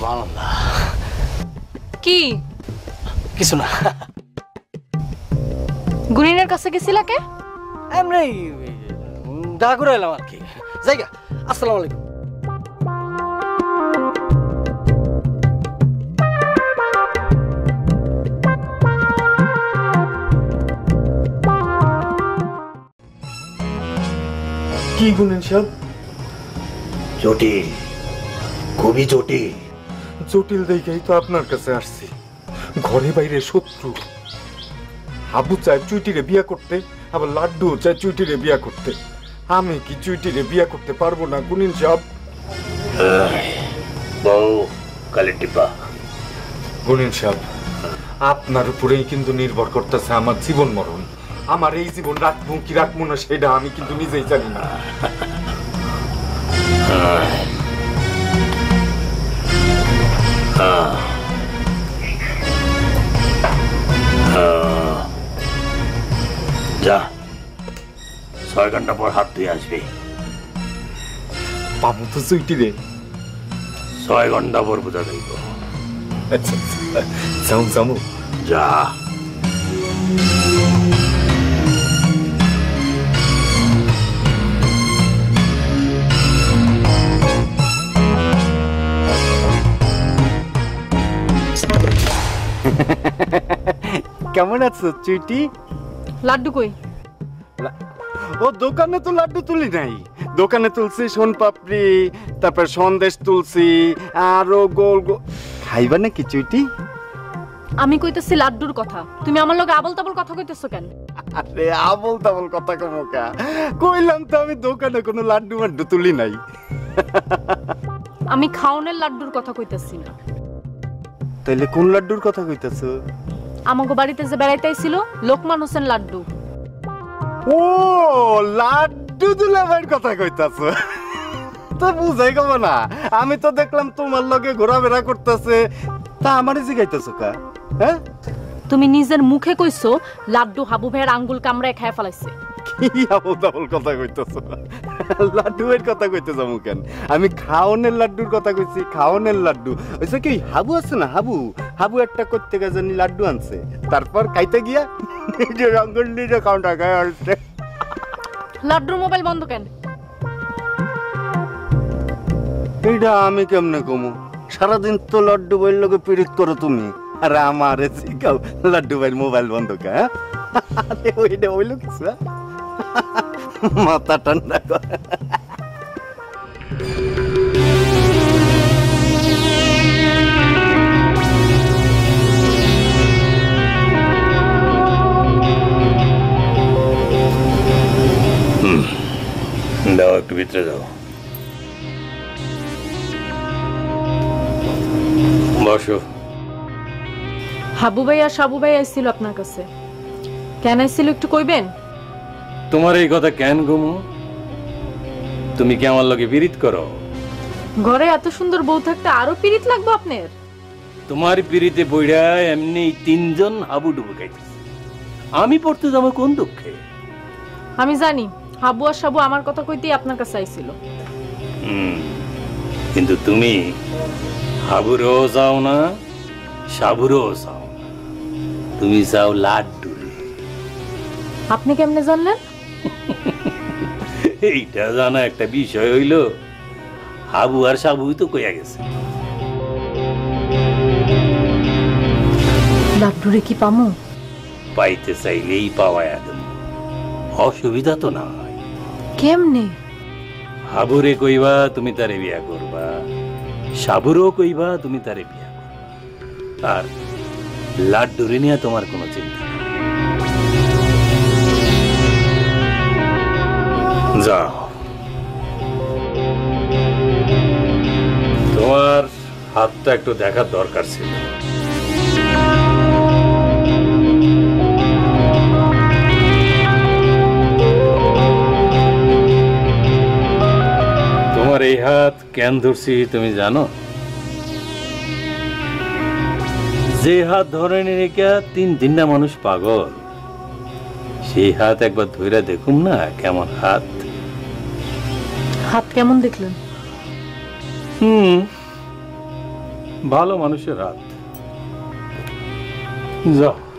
সুবহানাল্লাহ। কি কিছু না। গুনিনের কাছে গেছিলা কে? এমনি দেখা করে এলাম আর কি। জায়গা। আসসালামু আলাইকুম। কি গুনেন সব? জটিল, খুবই জটিল। জটিল দেখেই তো আপনার কাছে আসছি। ঘরে বাইরে শত্রু। হাবু চায় চুইটিরে বিয়া করতে, আবার লাড্ডু চায় চুইটিরে বিয়া করতে। আমি কি চুইটিরে বিয়া করতে পারবো না গুনিন সব? বউ কালে টিপা। গুনিন সব, আপনার উপরেই কিন্তু নির্ভর করতেছে আমার জীবন মরণ। আমার এই জীবন রাখবো কি রাখবো না সেটা আমি কিন্তু নিজেই জানি না। যা, 6 ঘন্টা পর হাত ধুয়ে আসবি। পাবো তো চুইটিরে? 6 ঘন্টা পর বোঝা যাইব। আচ্ছা যাও যাবো। যা। কেমন আছো চুইটি? লাড্ডু কই? ও দোকানে তো লাড্ডু তুলি নাই। দোকানে তুলছি সোনপাপড়ি, তারপর সন্দেশ তুলছি, আরো গোল গোল। খাইবা নাকি চুইটি? আমি কইতেছি লাড্ডুর কথা, তুমি আমার লগে আবল তাবল কথা কইতেছো কেন? আরে আবল তাবল কথা কমকা কইলাম তো, আমি দোকানে কোনো লাড্ডু মাড্ডু তুলি নাই। আমি খাওনের লাড্ডুর কথা কইতেছি না। তাইলে কোন লাড্ডুর কথা কইতাছো? আমাগো বাড়িতে যে বেড়াইতে আইছিল লোকমান হোসেন লাড্ডু। ও লাড্ডু দুলাভাইয়ের কথা কইতাছো? তো বুঝাই গেল না। আমি তো দেখলাম তোমার লগে ঘোরাফেরা করতেছে, তা আমারে জিগাইতেছো কা? হ্যাঁ, তুমি নিজের মুখে কইছো লাড্ডু হাবু ভাইয়ের আঙ্গুল কামড়ায় খায় ফেলাইছে। কি আবল তাবল কথা কইতেছো? লাড্ডুয়ের কথা কইতে যাবো কেন? আমি খাওনের লাড্ডুর কথা কইছি। খাওনের লাড্ডু ওইসে কি হাবু আছে না, হাবু হাবু একটা করতে গিয়ে জানি লাড্ডু আনছে, তারপর খাইতে গিয়া নিজের আঙ্গুল নিজে কাউন্টা খায় আসছে। লাড্ডুর মোবাইল বন্ধ কেন? এইটা আমি কেমনে কমু? সারাদিন তো লাড্ডু ভাইয়ের লগে পীড়িত করো তুমি, আর আমারে শিখাও লাড্ডু ভাইয়ের মোবাইল বন্ধ কে? ওইটা হইলো কিছু, মাথা ঠান্ডা কর। দাও, একটু ভিতরে যাও। বসো। হাবু ভাই আর সাবু ভাই আইছিল আপনার কাছে, কেন আইছিল একটু কইবেন? তোমার এই কথা কেন গুমু? তুমি কি আমার লগে পীড়িত করো? ঘরে এত সুন্দর বউ থাকতে আরো পীড়িত লাগবে আপনার? তোমার পীড়িতে বইড়া এমনি 3 জন হাবু ডুবু খাইতেছে, আমি পড়তে যাবো কোন দুঃখে? আমি জানি হাবু আর সাবু আমার কথা কইতেই আপনার কাছে আইছিল। কিন্তু তুমি হাবুরও চাও না, সাবুরও চাও না, তুমি চাও লাড্ডু। আপনি কেমনে জানলেন? এইটা জানা একটা বিষয় হইল, হাবু আর সাবু তো কইয়া গেছে। লাড্ডুরে কি পামু? পাইতে চাইলেই পাওয়া একদম, অসুবিধা তো না। কেমনে? হাবুরে কইবা তুমি তারে বিয়া করবা, সাবুরও কইবা তুমি তারে বিয়া করবা, আর লাড্ডুরে নিয়ে তোমার কোনো চিন্তা নেই। যাও, তোমার হাতটা একটু দেখার দরকার ছিল। তোমার এই হাত কেন ধরছি তুমি জানো? যে হাত ধরে রেখে 3 মানুষ পাগল, সেই হাত একবার ধরে দেখুন না কেমন হাত। হাত কেমন দেখলেন? ভালো মানুষের হাত। যাও।